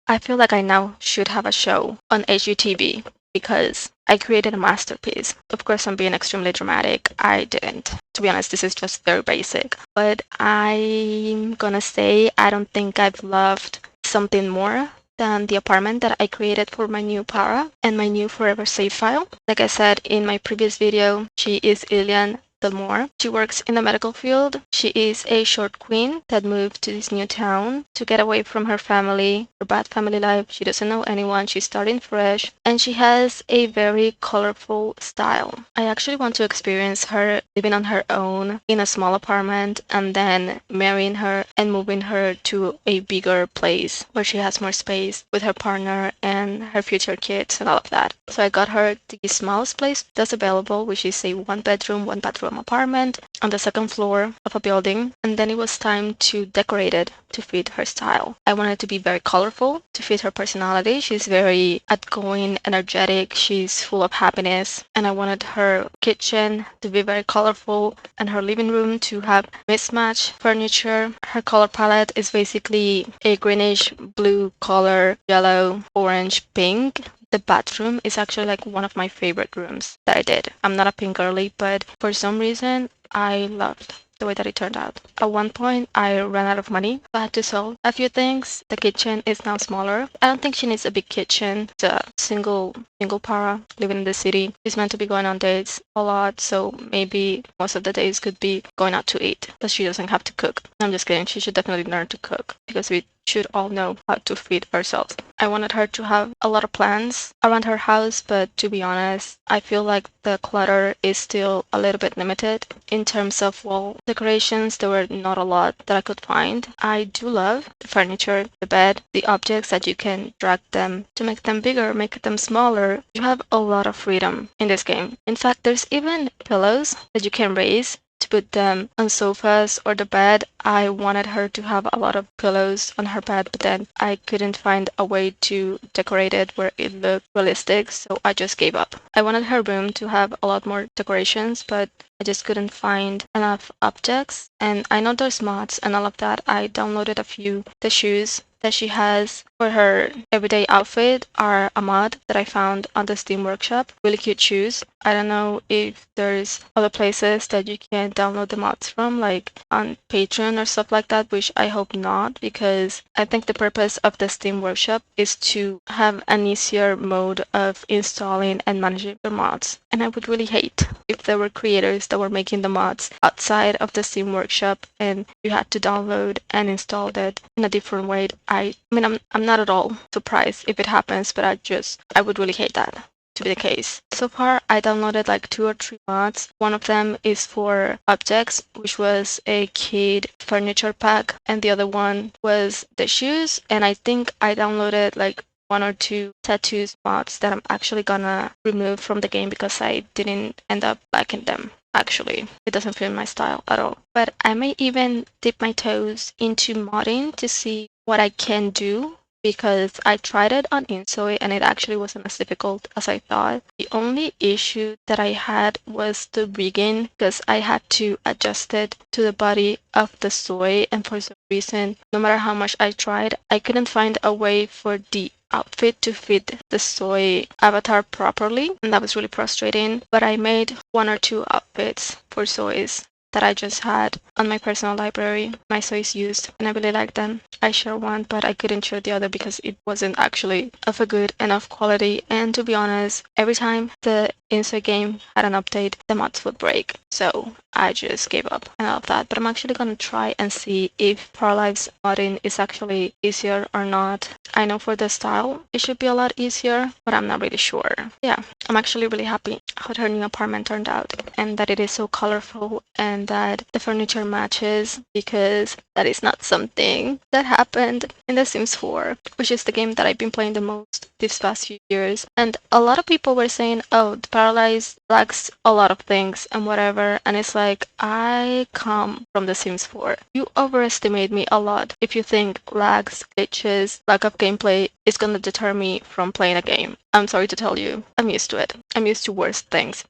I feel like I now should have a show on HGTV because I created a masterpiece. Of course, I'm being extremely dramatic. I didn't. To be honest, this is just very basic. But I'm gonna say I don't think I've loved something more than the apartment that I created for my new para and my new forever save file. Like I said in my previous video, she is Ilian Delmore. She works in the medical field. She is a short queen that moved to this new town to get away from her family, her bad family life. She doesn't know anyone. She's starting fresh, and she has a very colorful style. I actually want to experience her living on her own in a small apartment and then marrying her and moving her to a bigger place where she has more space with her partner and her future kids and all of that. So I got her the smallest place that's available, which is a one bedroom, one bathroom apartment on the second floor of a building, and then it was time to decorate it to fit her style. I wanted it to be very colorful to fit her personality. She's very outgoing, energetic, she's full of happiness, and I wanted her kitchen to be very colorful and her living room to have mismatched furniture. Her color palette is basically a greenish blue color, yellow, orange, pink. The bathroom is actually like one of my favorite rooms that I did. I'm not a pink girly, but for some reason I loved the way that it turned out. At one point, I ran out of money. I had to sell a few things. The kitchen is now smaller. I don't think she needs a big kitchen. It's a single para living in the city. She's meant to be going on dates a lot, so maybe most of the days could be going out to eat, but she doesn't have to cook. I'm just kidding. She should definitely learn to cook because we should all know how to feed ourselves. I wanted her to have a lot of plants around her house, but to be honest, I feel like the clutter is still a little bit limited. In terms of wall decorations, there were not a lot that I could find. I do love the furniture, the bed, the objects that you can drag them to make them bigger, make them smaller. You have a lot of freedom in this game. In fact, there's even pillows that you can raise to put them on sofas or the bed. I wanted her to have a lot of pillows on her bed, but then I couldn't find a way to decorate it where it looked realistic, so I just gave up. I wanted her room to have a lot more decorations, but I just couldn't find enough objects. And I know there's mods and all of that. I downloaded a few. The shoes that she has for her everyday outfit are a mod that I found on the Steam Workshop. Really cute shoes. I don't know if there's other places that you can download the mods from, like on Patreon or stuff like that, which I hope not, because I think the purpose of the Steam Workshop is to have an easier mode of installing and managing the mods. And I would really hate if there were creators that were making the mods outside of the Steam Workshop and you had to download and install it in a different way. I mean, I'm not at all surprised if it happens, but I would really hate that to be the case. So far, I downloaded like 2 or 3 mods. One of them is for objects, which was a kid furniture pack, and the other one was the shoes. And I think I downloaded like 1 or 2 tattoos mods that I'm actually gonna remove from the game because I didn't end up liking them. Actually, it doesn't fit my style at all. But I may even dip my toes into modding to see what I can do, because I tried it on inzoi and it actually wasn't as difficult as I thought. The only issue that I had was the rigging, because I had to adjust it to the body of the soy, and for some reason, no matter how much I tried, I couldn't find a way for the outfit to fit the soy avatar properly, and that was really frustrating. But I made 1 or 2 outfits for soys that I just had on my personal library. My soys used, and I really liked them. I share one, but I couldn't share the other because it wasn't actually of a good enough quality. And to be honest, every time the inzoi game had an update, the mods would break. So I just gave up and all of that. But I'm actually gonna try and see if paralives modding is actually easier or not. I know for the style it should be a lot easier, but I'm not really sure. Yeah, I'm actually really happy how her new apartment turned out, and that it is so colorful and that the furniture matches, because that is not something that happened in The Sims 4, which is the game that I've been playing the most these past few years. And a lot of people were saying, oh, the Paralyzed lacks a lot of things and whatever, and it's like, I come from The Sims 4. You overestimate me a lot if you think lags, glitches, lack of gameplay is going to deter me from playing a game. I'm sorry to tell you, I'm used to it. I'm used to worse things.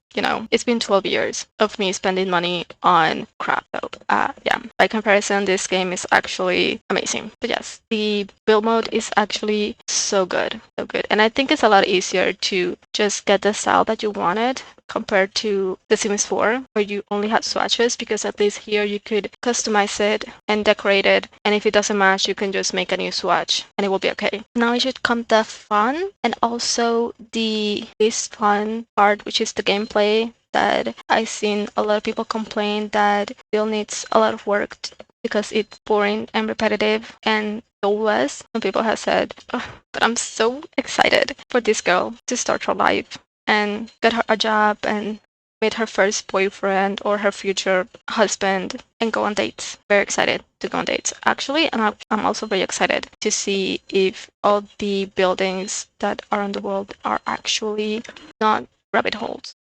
It's been 12 years of me spending money on crap. So, yeah, by comparison, this game is actually amazing. But yes, the build mode is actually so good, so good. And I think it's a lot easier to just get the style that you wanted compared to The Sims 4, where you only had swatches, because at least here you could customize it and decorate it, and if it doesn't match, you can just make a new swatch and it will be okay. Now it should come the fun, and also the least fun part, which is the gameplay, that I've seen a lot of people complain that still needs a lot of work because it's boring and repetitive and soulless. Some people have said, oh, but I'm so excited for this girl to start her life and get her a job and meet her first boyfriend or her future husband and go on dates. Very excited to go on dates, actually. And I'm also very excited to see if all the buildings that are in the world are actually not rabbit holes.